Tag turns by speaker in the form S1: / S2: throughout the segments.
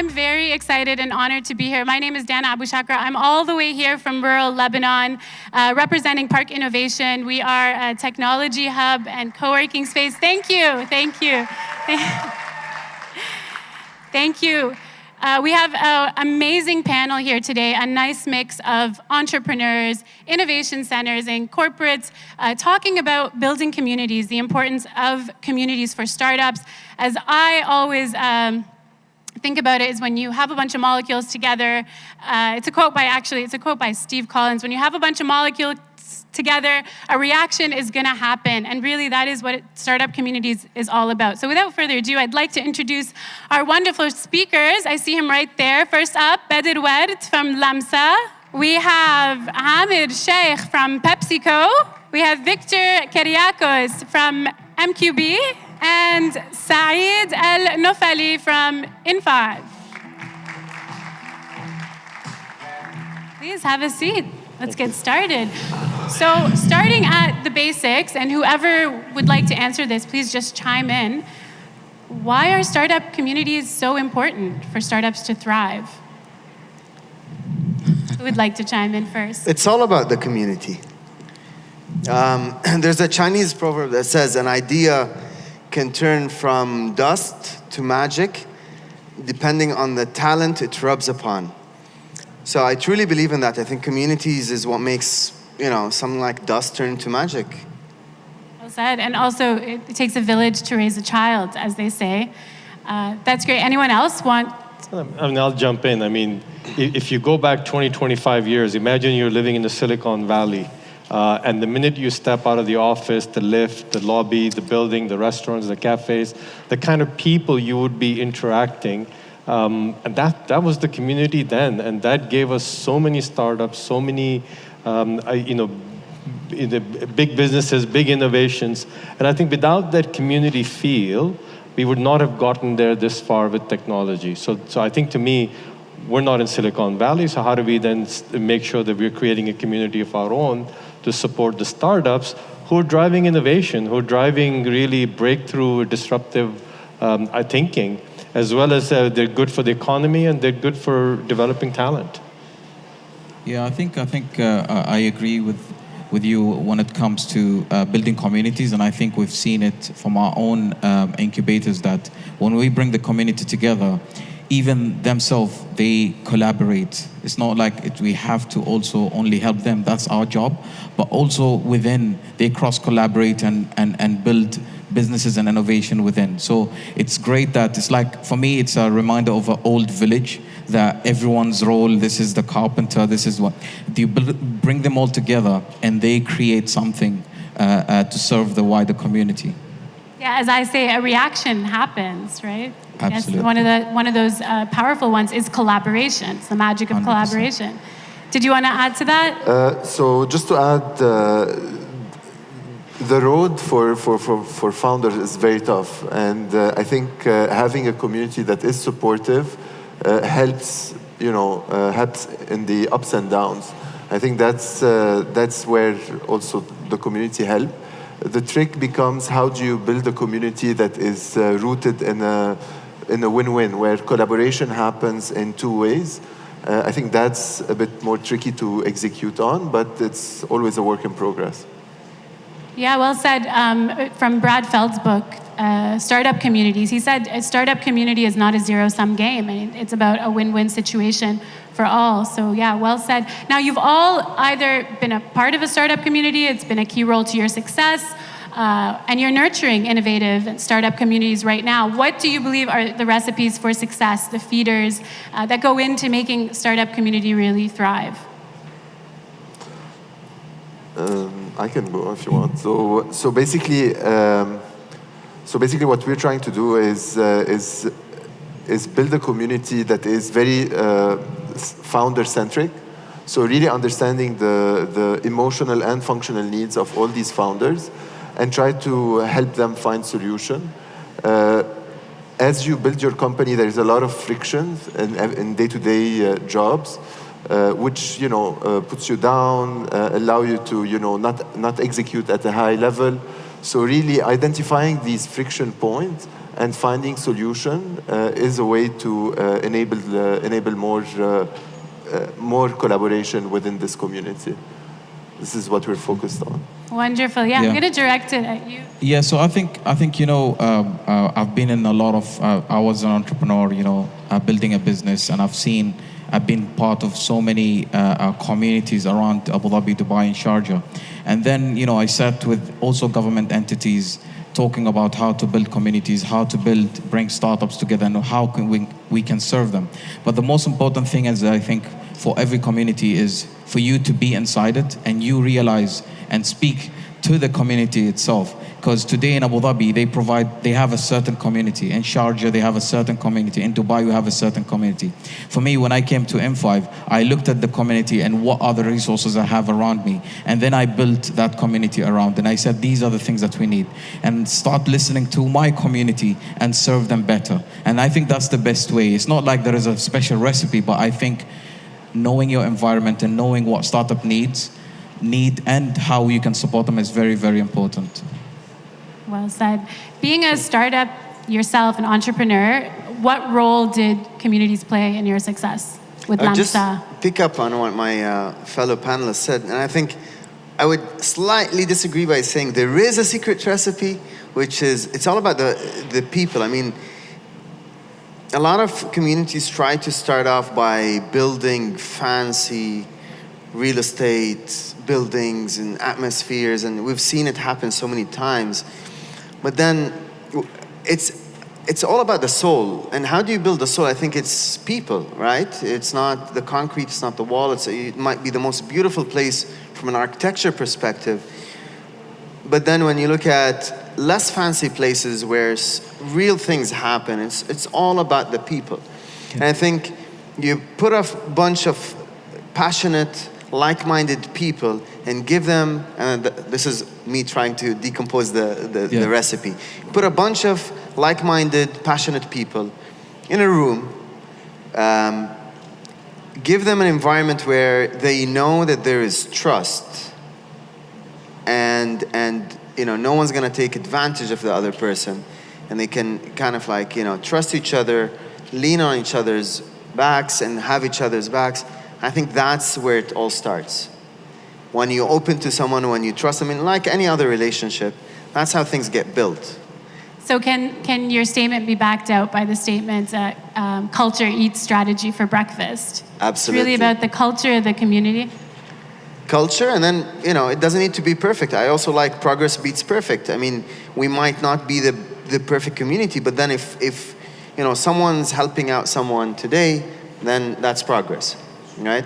S1: I'm very excited and honored to be here. My name is Dana Abou Shakra. I'm all the way here from rural Lebanon, representing Park Innovation. We are a technology hub and co-working space. Thank you, thank you. Thank you. We have an amazing panel here today, a nice mix of entrepreneurs, innovation centers, and corporates talking about building communities, the importance of communities for startups. As I always think about it, is when you have a bunch of molecules together, it's a quote by Steve Collins, when you have a bunch of molecules together, a reaction is gonna happen. And really that is what startup communities is all about. So without further ado, I'd like to introduce our wonderful speakers. I see him right there. First up, Badr from Lamsa. We have Aamer Sheikh from PepsiCo. We have Kiriakos from MQB. And Saeed Alnofeli from In5. Please have a seat. Let's get started. So starting at the basics, and whoever would like to answer this, please just chime in. Why are startup communities so important for startups to thrive? Who would like to chime in first?
S2: It's all about the community. There's a Chinese proverb that says an idea can turn from dust to magic depending on the talent it rubs upon. So I truly believe in that. I think communities is what makes, something like dust turn to magic.
S1: Well said. And also, it takes a village to raise a child, as they say. That's great. Anyone else want?
S3: I'll jump in. If you go back 20, 25 years, imagine you're living in the Silicon Valley. And the minute you step out of the office, the lift, the lobby, the building, the restaurants, the cafes, the kind of people you would be interacting, and that was the community then, and that gave us so many startups, so many, big businesses, big innovations, and I think without that community feel, we would not have gotten there this far with technology. So I think to me, we're not in Silicon Valley, so how do we then make sure that we're creating a community of our own to support the startups who are driving innovation, who are driving really breakthrough, disruptive thinking, as well as they're good for the economy and they're good for developing talent.
S4: Yeah, I think I agree with you when it comes to building communities, and I think we've seen it from our own incubators that when we bring the community together, even themselves, they collaborate. It's not like we have to also only help them, that's our job, but also within, they cross-collaborate and build businesses and innovation within. So it's great that it's like, for me, it's a reminder of an old village, that everyone's role, this is the carpenter, this is what, you bring them all together and they create something to serve the wider community.
S1: Yeah, as I say, a reaction happens, right?
S4: Absolutely.
S1: Yes, one of those powerful ones is collaboration. It's the magic of 100%. Collaboration. Did you want to add to that?
S5: So just to add, the road for founders is very tough, and I think having a community that is supportive helps, helps in the ups and downs. I think that's where also the community helps. The trick becomes, how do you build a community that is rooted in a win-win, where collaboration happens in two ways. I think that's a bit more tricky to execute on, but it's always a work in progress.
S1: Yeah, well said. From Brad Feld's book, Startup Communities, he said a startup community is not a zero-sum game. It's about a win-win situation for all. So yeah, well said. Now, you've all either been a part of a startup community, it's been a key role to your success, and you're nurturing innovative startup communities right now. What do you believe are the recipes for success, the feeders that go into making startup community really thrive?
S5: I can go if you want. So basically, what we're trying to do is build a community that is very founder-centric. So really understanding the emotional and functional needs of all these founders, and try to help them find solution. As you build your company, there is a lot of friction in day-to-day jobs, which puts you down, allow you to not execute at a high level. So really identifying these friction points and finding solution is a way to enable more collaboration within this community. This is what we're focused on.
S1: Wonderful. Yeah, I'm going to direct it at you.
S4: Yeah, so I think I've been in a lot of. I was an entrepreneur, building a business, and I've been part of so many communities around Abu Dhabi, Dubai, and Sharjah, and then I sat with also government entities, talking about how to build communities, how to bring startups together, and how we can serve them. But the most important thing is, I think, for every community is for you to be inside it and you realize and speak to the community itself. Because today in Abu Dhabi, they have a certain community. In Sharjah, they have a certain community. In Dubai, we have a certain community. For me, when I came to M5, I looked at the community and what other resources I have around me. And then I built that community around. And I said, these are the things that we need. And start listening to my community and serve them better. And I think that's the best way. It's not like there is a special recipe, but I think knowing your environment and knowing what startup need and how you can support them is very, very important.
S1: Well said. Being a startup yourself, an entrepreneur, what role did communities play in your success with Lamsa?
S2: Just pick up on what my fellow panelists said, and I think I would slightly disagree by saying there is a secret recipe, which is, it's all about the people. I mean, a lot of communities try to start off by building fancy real estate buildings and atmospheres, and we've seen it happen so many times. But then it's all about the soul. And how do you build the soul? I think it's people, right? It's not the concrete, it's not the wall. It might be the most beautiful place from an architecture perspective. But then when you look at less fancy places where real things happen, it's all about the people. And I think you put a bunch of passionate, like-minded people and give them, and this is me trying to decompose the recipe. Put a bunch of like-minded, passionate people in a room, give them an environment where they know that there is trust, and no one's gonna take advantage of the other person, and they can kind of trust each other, lean on each other's backs and have each other's backs. I think that's where it all starts. When you open to someone, when you trust them, like any other relationship, that's how things get built.
S1: So can your statement be backed out by the statement that culture eats strategy for breakfast?
S2: Absolutely.
S1: It's really about the culture of the community?
S2: Culture, and then, it doesn't need to be perfect. I also like progress beats perfect. I mean, we might not be the perfect community, but then if someone's helping out someone today, then that's progress. Right?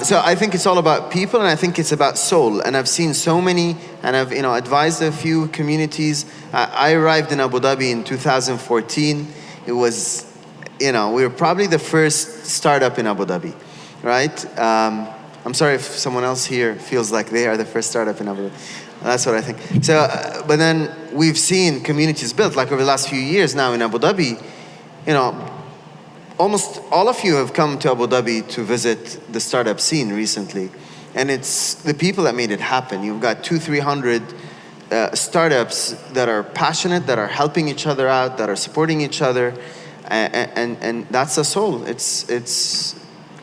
S2: So I think it's all about people, and I think it's about soul. And I've seen so many, and I've advised a few communities. I arrived in Abu Dhabi in 2014. It was, we were probably the first startup in Abu Dhabi, right? I'm sorry if someone else here feels like they are the first startup in Abu Dhabi. That's what I think. So, but then we've seen communities built, like over the last few years now in Abu Dhabi. Almost all of you have come to Abu Dhabi to visit the startup scene recently. And it's the people that made it happen. You've got 200-300 startups that are passionate, that are helping each other out, that are supporting each other. And that's the soul. It's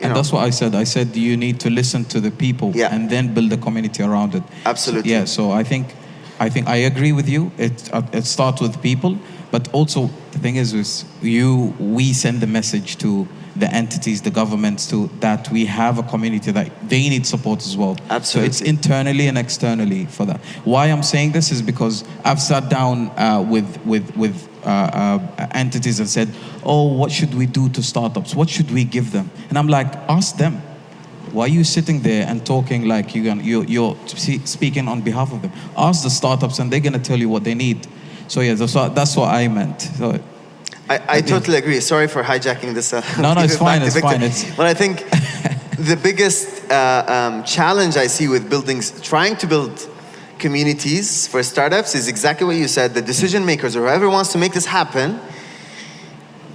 S4: And that's what I said. I said you need to listen to the people and then build a community around it.
S2: Absolutely.
S4: So I think I agree with you. It starts with people. But also, the thing is we send the message to the entities, the governments, that we have a community that they need support as well.
S2: Absolutely.
S4: So it's internally and externally for that. Why I'm saying this is because I've sat down with entities and said, what should we do to startups? What should we give them? And I'm like, ask them. Why are you sitting there and talking like you're speaking on behalf of them? Ask the startups and they're going to tell you what they need. So that's what I meant. So,
S2: I totally agree. Sorry for hijacking this.
S4: No, it's fine. It's fine.
S2: But I think the biggest challenge I see with trying to build communities for startups is exactly what you said. The decision makers or whoever wants to make this happen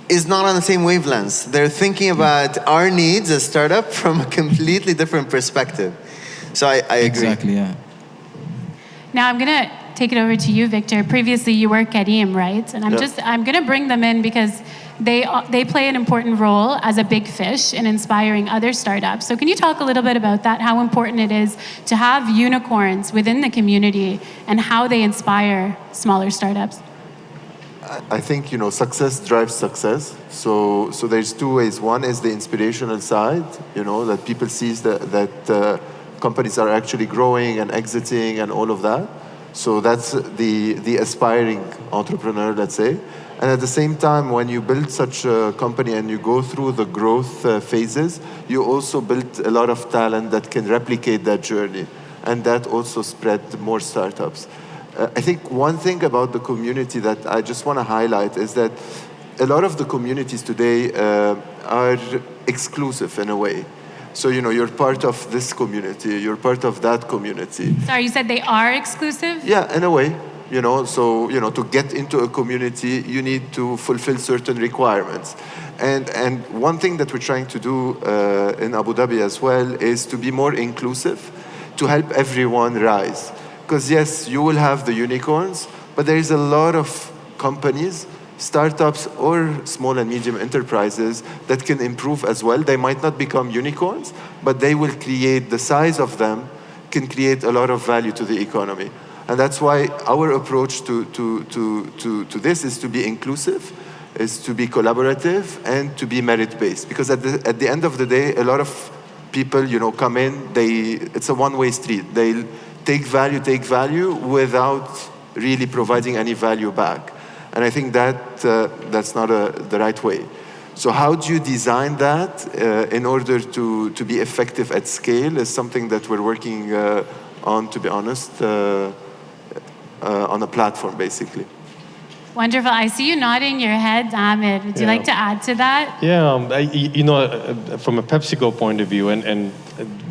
S2: is not on the same wavelengths. They're thinking about our needs as startup from a completely different perspective. So I agree.
S4: Exactly, yeah.
S1: Now I'm going to take it over to you, Victor. Previously, you were Karim, right? And I'm going to bring them in because they play an important role as a big fish in inspiring other startups. So can you talk a little bit about that, how important it is to have unicorns within the community and how they inspire smaller startups?
S5: I think, success drives success. So there's two ways. One is the inspirational side, that people see that companies are actually growing and exiting and all of that. So that's the aspiring entrepreneur, let's say. And at the same time, when you build such a company and you go through the growth phases, you also build a lot of talent that can replicate that journey. And that also spread more startups. I think one thing about the community that I just want to highlight is that a lot of the communities today are exclusive in a way. So, you're part of this community, you're part of that community.
S1: Sorry, you said they are exclusive?
S5: Yeah, in a way. So, to get into a community, you need to fulfill certain requirements. And one thing that we're trying to do in Abu Dhabi as well is to be more inclusive, to help everyone rise. Because yes, you will have the unicorns, but there is a lot of companies, startups or small and medium enterprises that can improve as well. They might not become unicorns, but they will create, the size of them can create a lot of value to the economy. And that's why our approach to this is to be inclusive, is to be collaborative, and to be merit-based. Because at the end of the day, a lot of people, come in, it's a one-way street. They'll take value without really providing any value back. And I think that's not the right way. So how do you design that in order to be effective at scale is something that we're working on, to be honest, on a platform, basically.
S1: Wonderful. I see you nodding your head, Aamer. Would you like to add to that?
S3: Yeah, from a PepsiCo point of view, and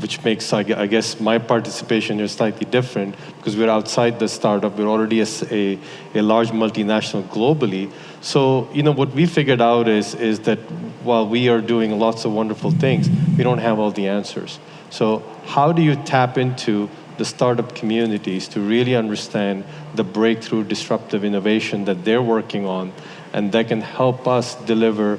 S3: which makes, I guess, my participation is slightly different because we're outside the startup. We're already a large multinational globally. So, what we figured out is that while we are doing lots of wonderful things, we don't have all the answers. So how do you tap into the startup communities to really understand the breakthrough disruptive innovation that they're working on, and that can help us deliver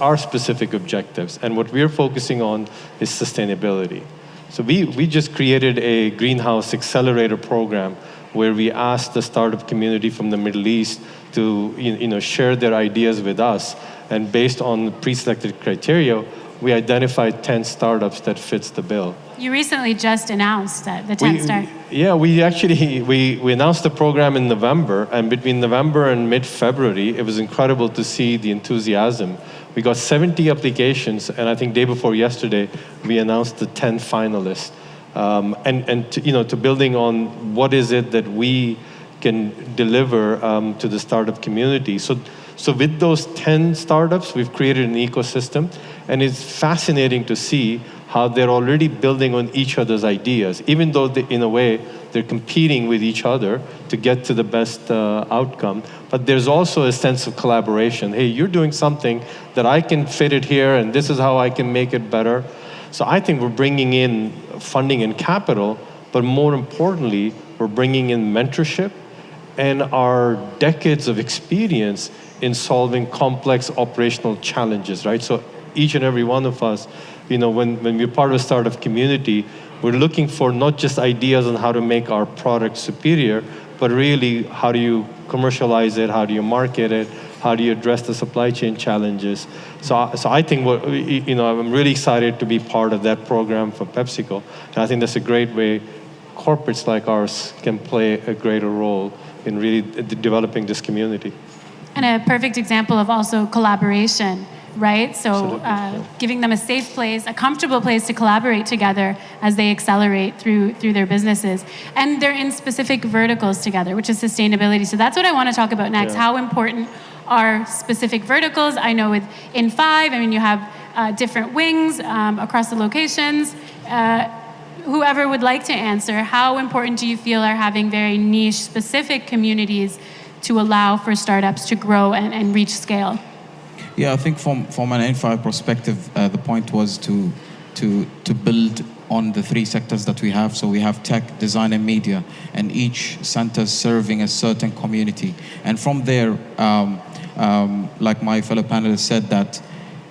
S3: our specific objectives? And what we're focusing on is sustainability. So we just created a greenhouse accelerator program where we asked the startup community from the Middle East to share their ideas with us, and based on pre-selected criteria, we identified 10 startups that fits the bill.
S1: You recently just announced that the 10 start.
S3: Yeah, we announced the program in November, and between November and mid-February, it was incredible to see the enthusiasm. We got 70 applications, and I think day before yesterday, we announced the 10 finalists. To building on what is it that we can deliver to the startup community. So with those 10 startups, we've created an ecosystem, and it's fascinating to see how they're already building on each other's ideas, even though in a way they're competing with each other to get to the best outcome. But there's also a sense of collaboration. Hey, you're doing something that I can fit it here, and this is how I can make it better. So I think we're bringing in funding and capital, but more importantly, we're bringing in mentorship and our decades of experience in solving complex operational challenges, right? So each and every one of us, when we're part of a startup community, we're looking for not just ideas on how to make our product superior, but really how do you commercialize it, how do you market it, how do you address the supply chain challenges. So I think I'm really excited to be part of that program for PepsiCo, and I think that's a great way corporates like ours can play a greater role in really developing this community.
S1: And a perfect example of also collaboration, right? So giving them a safe place, a comfortable place to collaborate together as they accelerate through their businesses. And they're in specific verticals together, which is sustainability. So that's what I want to talk about next. Yeah. How important are specific verticals? I know in Five, you have different wings across the locations. Whoever would like to answer, how important do you feel are having very niche, specific communities to allow for startups to grow and reach scale?
S4: Yeah, I think from an N5 perspective, the point was to build on the three sectors that we have. So we have tech, design, and media, and each center serving a certain community. And from there, like my fellow panelists said, that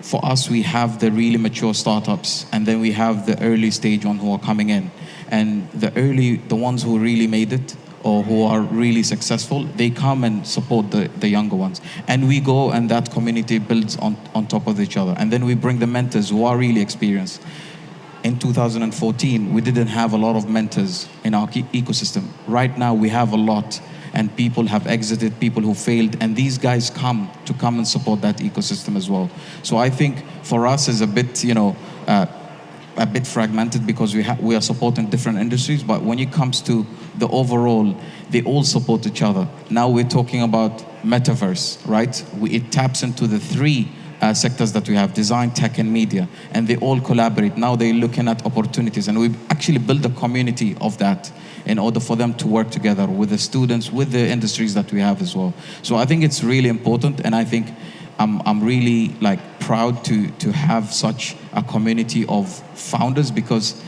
S4: for us, we have the really mature startups, and then we have the early stage ones who are coming in. And the ones who really made it, or who are really successful, they come and support the younger ones. And we go, and that community builds on top of each other. And then we bring the mentors who are really experienced. In 2014, we didn't have a lot of mentors in our ecosystem. Right now, we have a lot, and people have exited, people who failed, and these guys come and support that ecosystem as well. So I think for us is a bit, a bit fragmented because we are supporting different industries, but when it comes to the overall, they all support each other. Now we're talking about metaverse, right? It taps into the three sectors that we have, design, tech, and media, and they all collaborate. Now they're looking at opportunities, and we actually build a community of that in order for them to work together with the students, with the industries that we have as well. So I think it's really important, and I think I'm really proud to have such a community of founders, because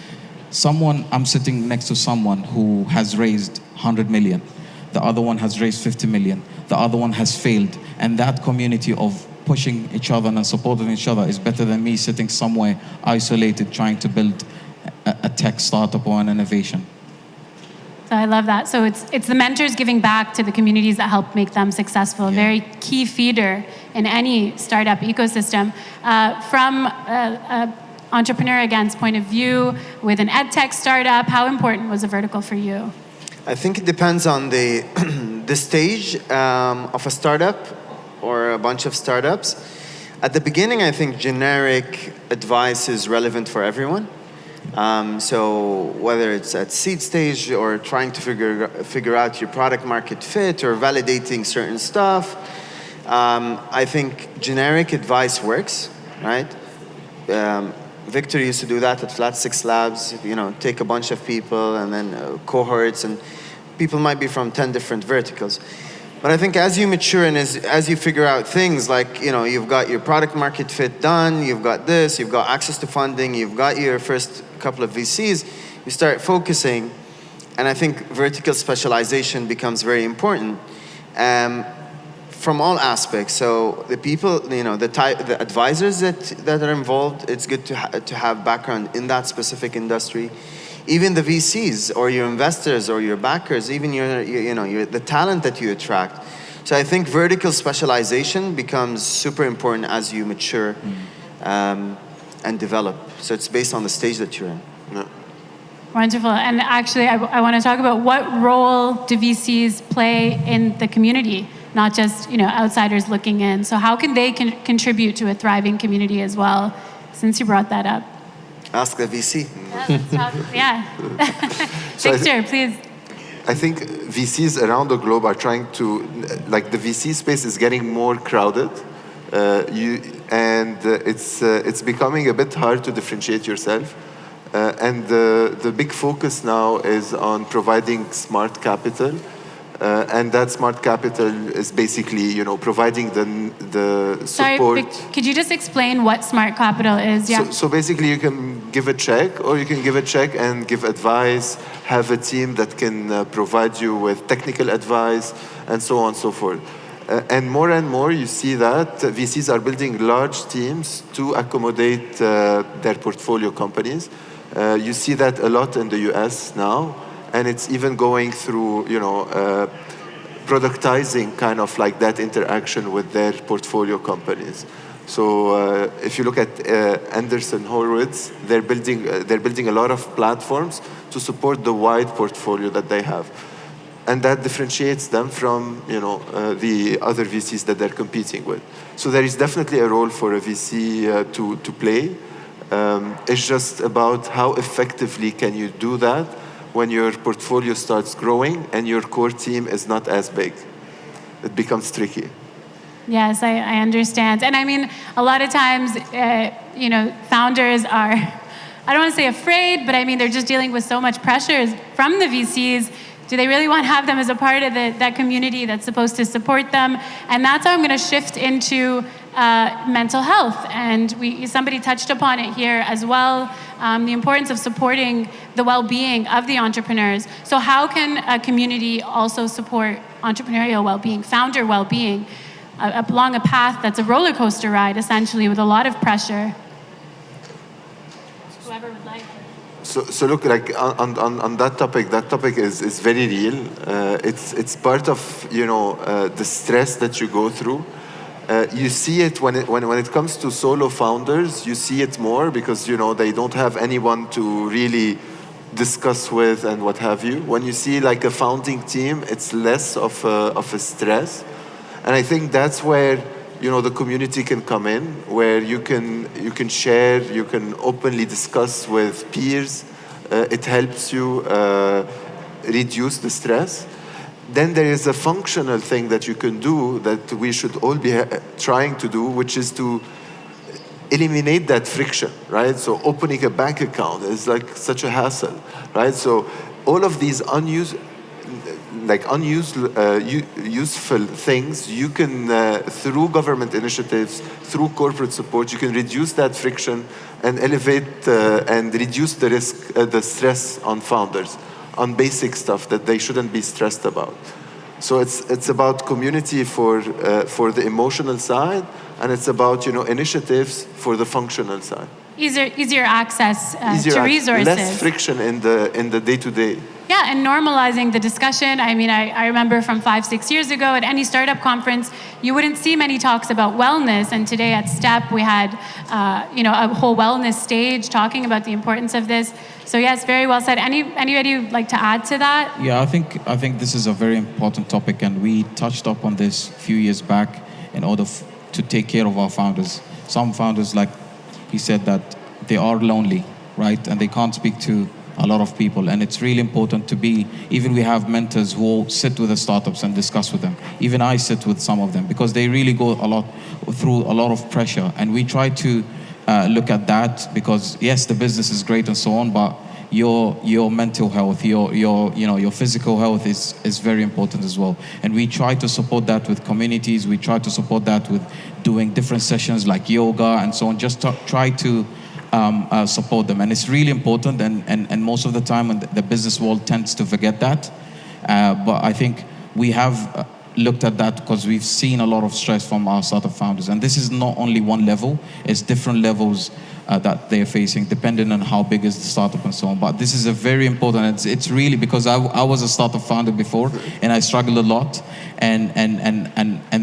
S4: I'm sitting next to someone who has raised 100 million. The other one has raised 50 million. The other one has failed. And that community of pushing each other and supporting each other is better than me sitting somewhere isolated trying to build a tech startup or an innovation.
S1: So I love that. So it's the mentors giving back to the communities that help make them successful. A very key feeder in any startup ecosystem. From an entrepreneur again's point of view, with an ed tech startup, how important was a vertical for you?
S2: I think it depends on the the stage of a startup or a bunch of startups. At the beginning, I think generic advice is relevant for everyone. So whether it's at seed stage or trying to figure out your product market fit or validating certain stuff, I think generic advice works, right? Victor used to do that at Flat 6 Labs, take a bunch of people and then cohorts, and people might be from 10 different verticals. But I think as you mature and as you figure out things like, you've got your product market fit done, you've got this, you've got access to funding, you've got your first couple of VCs, you start focusing, and I think vertical specialization becomes very important from all aspects. So the people, the advisors that are involved, it's good to have background in that specific industry. Even the VCs or your investors or your backers, even the talent that you attract. So I think vertical specialization becomes super important as you mature and develop. So it's based on the stage that you're in. Yeah.
S1: Wonderful. And actually, I want to talk about what role do VCs play in the community, not just outsiders looking in. So how can they contribute to a thriving community as well, since you brought that up?
S2: Ask the VC.
S1: Yeah, let's talk. Yeah. Victor, please.
S5: I think VCs around the globe are trying to, the VC space is getting more crowded, and it's becoming a bit hard to differentiate yourself. And the big focus now is on providing smart capital. And that smart capital is basically, providing the support.
S1: Sorry, could you just explain what smart capital is? Yeah.
S5: So basically, you can give a check, or you can give a check and give advice, have a team that can provide you with technical advice, and so on and so forth. And more, you see that VCs are building large teams to accommodate their portfolio companies. You see that a lot in the US now. And it's even going through, productizing kind of like that interaction with their portfolio companies. So if you look at Anderson Horowitz, they're building a lot of platforms to support the wide portfolio that they have, and that differentiates them from the other VCs that they're competing with. So there is definitely a role for a VC to play. It's just about how effectively can you do that when your portfolio starts growing and your core team is not as big. It becomes tricky.
S1: Yes, I understand. And I mean, a lot of times, founders are, I don't want to say afraid, but I mean, they're just dealing with so much pressure from the VCs. Do they really want to have them as a part of that community that's supposed to support them? And that's how I'm going to shift into mental health. And somebody touched upon it here as well, the importance of supporting the well-being of the entrepreneurs. So how can a community also support entrepreneurial well-being, founder well-being, along a path that's a roller coaster ride, essentially, with a lot of pressure? Whoever would like.
S5: So look, like on that topic is very real. It's part of the stress that you go through. You see it when it comes to solo founders. You see it more because they don't have anyone to really discuss with and what have you. When you see like a founding team, it's less of a stress, and I think that's where the community can come in, where you can share, you can openly discuss with peers. It helps you reduce the stress. Then there is a functional thing that you can do that we should all be trying to do, which is to eliminate that friction, right? So opening a bank account is like such a hassle, right? So all of these useful things, you can, through government initiatives, through corporate support, you can reduce that friction and elevate and reduce the risk, the stress on founders, on basic stuff that they shouldn't be stressed about. So it's about community for the emotional side, and it's about initiatives for the functional side.
S1: Easier access to resources.
S5: Less friction in the day-to-day.
S1: Yeah, and normalizing the discussion. I mean, I remember from 5-6 years ago at any startup conference, you wouldn't see many talks about wellness. And today at STEP, we had a whole wellness stage talking about the importance of this. So yes, very well said. Anybody would like to add to that?
S4: Yeah, I think this is a very important topic, and we touched up on this a few years back in order to take care of our founders. Some founders, like he said, that they are lonely, right? And they can't speak to a lot of people, and it's really important to be, even we have mentors who sit with the startups and discuss with them. Even I sit with some of them because they really go through a lot of pressure, and we try to look at that because yes, the business is great and so on, but your mental health, your physical health is very important as well. And we try to support that with communities. We try to support that with doing different sessions like yoga and so on, just to try to support them. And it's really important, and most of the time the business world tends to forget that. But I think we have looked at that because we've seen a lot of stress from our startup founders. And this is not only one level, it's different levels that they're facing, depending on how big is the startup and so on. But this is a very important, it's really because I was a startup founder before, and I struggled a lot, and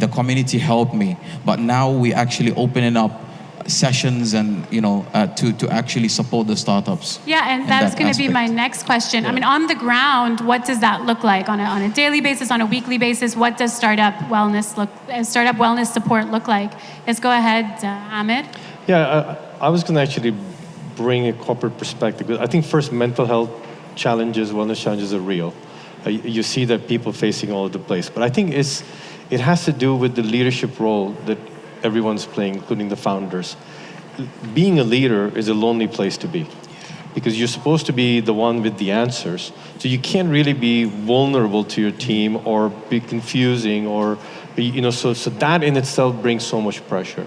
S4: the community helped me. But now we actually opening up sessions and to actually support the startups.
S1: Yeah, and that was going to be my next question. Yeah. I mean, on the ground, what does that look like on a daily basis, on a weekly basis? What does startup wellness support look like? Let's go ahead, Aamer.
S3: Yeah, I was going to actually bring a corporate perspective. I think first, mental health challenges, wellness challenges are real. You see that people facing all over the place. But I think it has to do with the leadership role that everyone's playing, including the founders. Being a leader is a lonely place to be because you're supposed to be the one with the answers. So you can't really be vulnerable to your team or be confusing or, so that in itself brings so much pressure.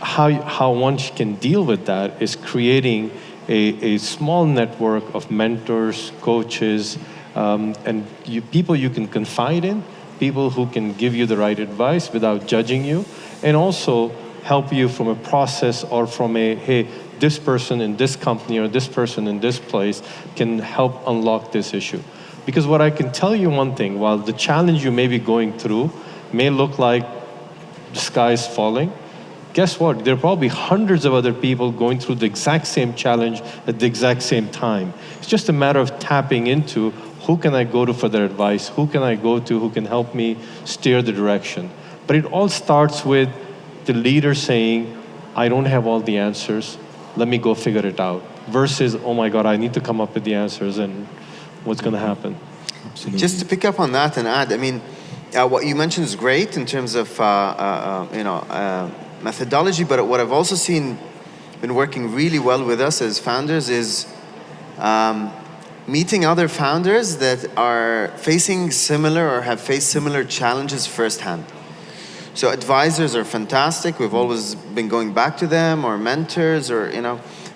S3: How one can deal with that is creating a small network of mentors, coaches, and people you can confide in, people who can give you the right advice without judging you, and also help you from a process or from hey, this person in this company or this person in this place can help unlock this issue. Because what I can tell you one thing, while the challenge you may be going through may look like the sky is falling, guess what? There are probably hundreds of other people going through the exact same challenge at the exact same time. It's just a matter of tapping into who can I go to for their advice? Who can I go to who can help me steer the direction? But it all starts with the leader saying, I don't have all the answers. Let me go figure it out. Versus, oh my God, I need to come up with the answers and what's going to happen.
S4: Absolutely.
S2: Just to pick up on that and add, I mean, what you mentioned is great in terms of methodology, but what I've also seen been working really well with us as founders is meeting other founders that are facing similar or have faced similar challenges firsthand. So advisors are fantastic. We've always been going back to them, or mentors, or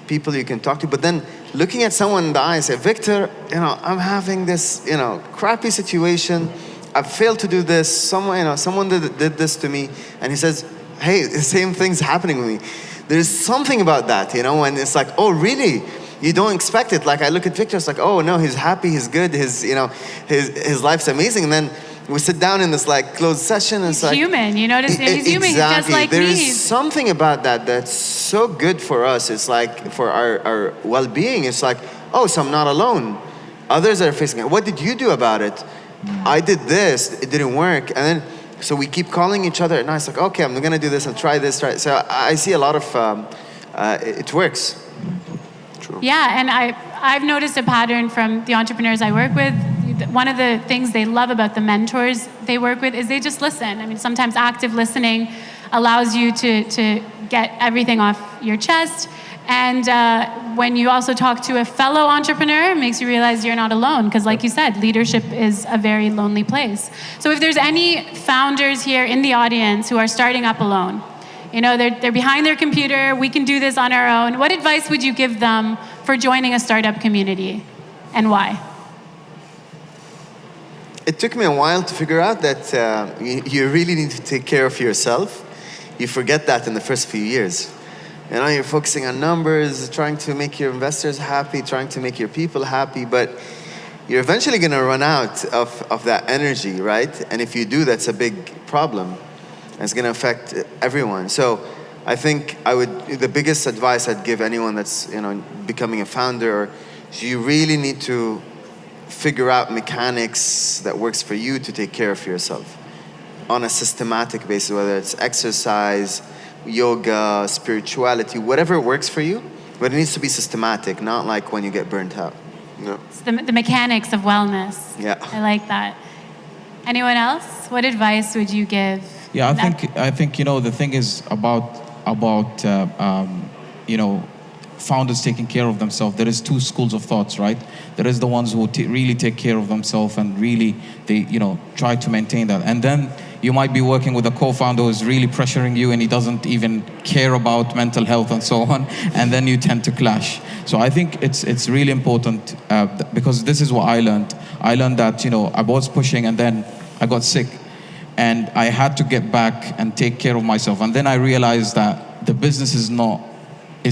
S2: people you can talk to. But then looking at someone in the eye and say, Victor, I'm having this, crappy situation. I've failed to do this. Someone did this to me, and he says, hey, the same thing's happening with me. There's something about that, when it's like, oh, really? You don't expect it. Like I look at Victor, it's like, oh no, he's happy, he's good, his life's amazing. And then we sit down in this like closed session, and it's like
S1: human. You notice he's human. He's just like me.
S2: There's something about that that's so good for us. It's like for our well-being. It's like, oh, so I'm not alone. Others are facing it. What did you do about it? I did this. It didn't work. And then so we keep calling each other. And now it's like, okay, I'm gonna do this and try this. So I see a lot of it works.
S5: True.
S1: Yeah, and I've noticed a pattern from the entrepreneurs I work with. One of the things they love about the mentors they work with is they just listen. I mean, sometimes active listening allows you to get everything off your chest. And when you also talk to a fellow entrepreneur, it makes you realize you're not alone. Because like you said, leadership is a very lonely place. So if there's any founders here in the audience who are starting up alone, they're behind their computer, we can do this on our own, what advice would you give them for joining a startup community, and why?
S2: It took me a while to figure out that you really need to take care of yourself. You forget that in the first few years. You're focusing on numbers, trying to make your investors happy, trying to make your people happy, but you're eventually going to run out of that energy, right? And if you do, that's a big problem. It's going to affect everyone. So I think the biggest advice I'd give anyone that's becoming a founder is you really need to figure out mechanics that works for you to take care of yourself on a systematic basis, whether it's exercise, yoga, spirituality, whatever works for you, but it needs to be systematic, not like when you get burnt out.
S5: No.
S1: It's the mechanics of wellness.
S2: Yeah.
S1: I like that. Anyone else? What advice would you give?
S4: Yeah, I think the thing is about founders taking care of themselves. There is two schools of thoughts, right? There is the ones who really take care of themselves and really they try to maintain that, and then you might be working with a co-founder who is really pressuring you and he doesn't even care about mental health and so on, and then you tend to clash. So I think it's really important because this is what I learned. I learned that I was pushing and then I got sick. And I had to get back and take care of myself. And then I realized that the business is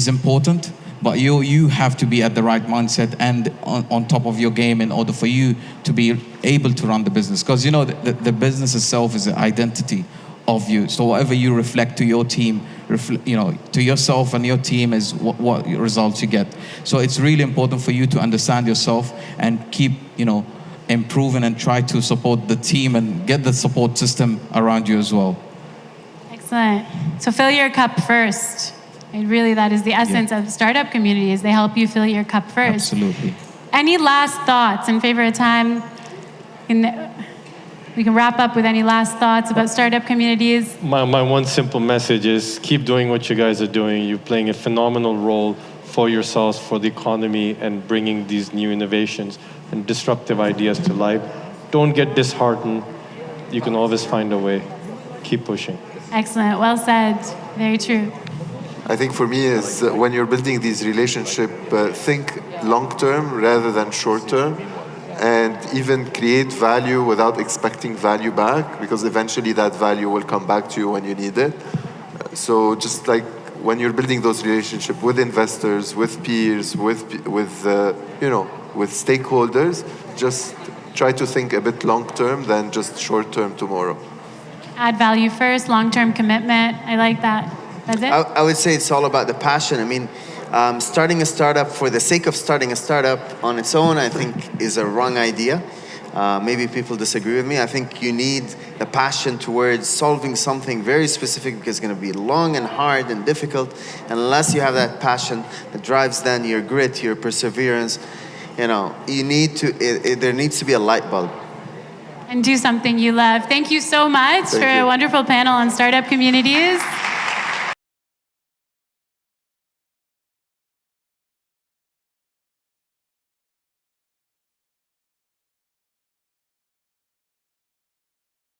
S4: important, but you have to be at the right mindset and on top of your game in order for you to be able to run the business. Because the business itself is an identity of you. So whatever you reflect to your team, to yourself and your team is what results you get. So it's really important for you to understand yourself and keep improving and try to support the team and get the support system around you as well.
S1: Excellent. So fill your cup first. And really that is the essence of startup communities. They help you fill your cup first.
S4: Absolutely.
S1: Any last thoughts in favor of time? We can wrap up with any last thoughts about startup communities.
S3: My one simple message is keep doing what you guys are doing. You're playing a phenomenal role for yourselves, for the economy, and bringing these new innovations and disruptive ideas to life. Don't get disheartened. You can always find a way. Keep pushing.
S1: Excellent. Well said. Very true.
S5: I think for me is when you're building these relationships, think long-term rather than short-term, and even create value without expecting value back, because eventually that value will come back to you when you need it. So just like when you're building those relationships with investors, with peers, with stakeholders, just try to think a bit long-term than just short-term tomorrow.
S1: Add value first, long-term commitment. I like that. That's it?
S2: I would say it's all about the passion. I mean, starting a startup for the sake of starting a startup on its own, I think, is a wrong idea. Maybe people disagree with me. I think you need the passion towards solving something very specific, because it's going to be long and hard and difficult. And unless you have that passion that drives then your grit, your perseverance, you need to. There needs to be a light bulb.
S1: And do something you love. Thank you so much for a wonderful panel on startup communities.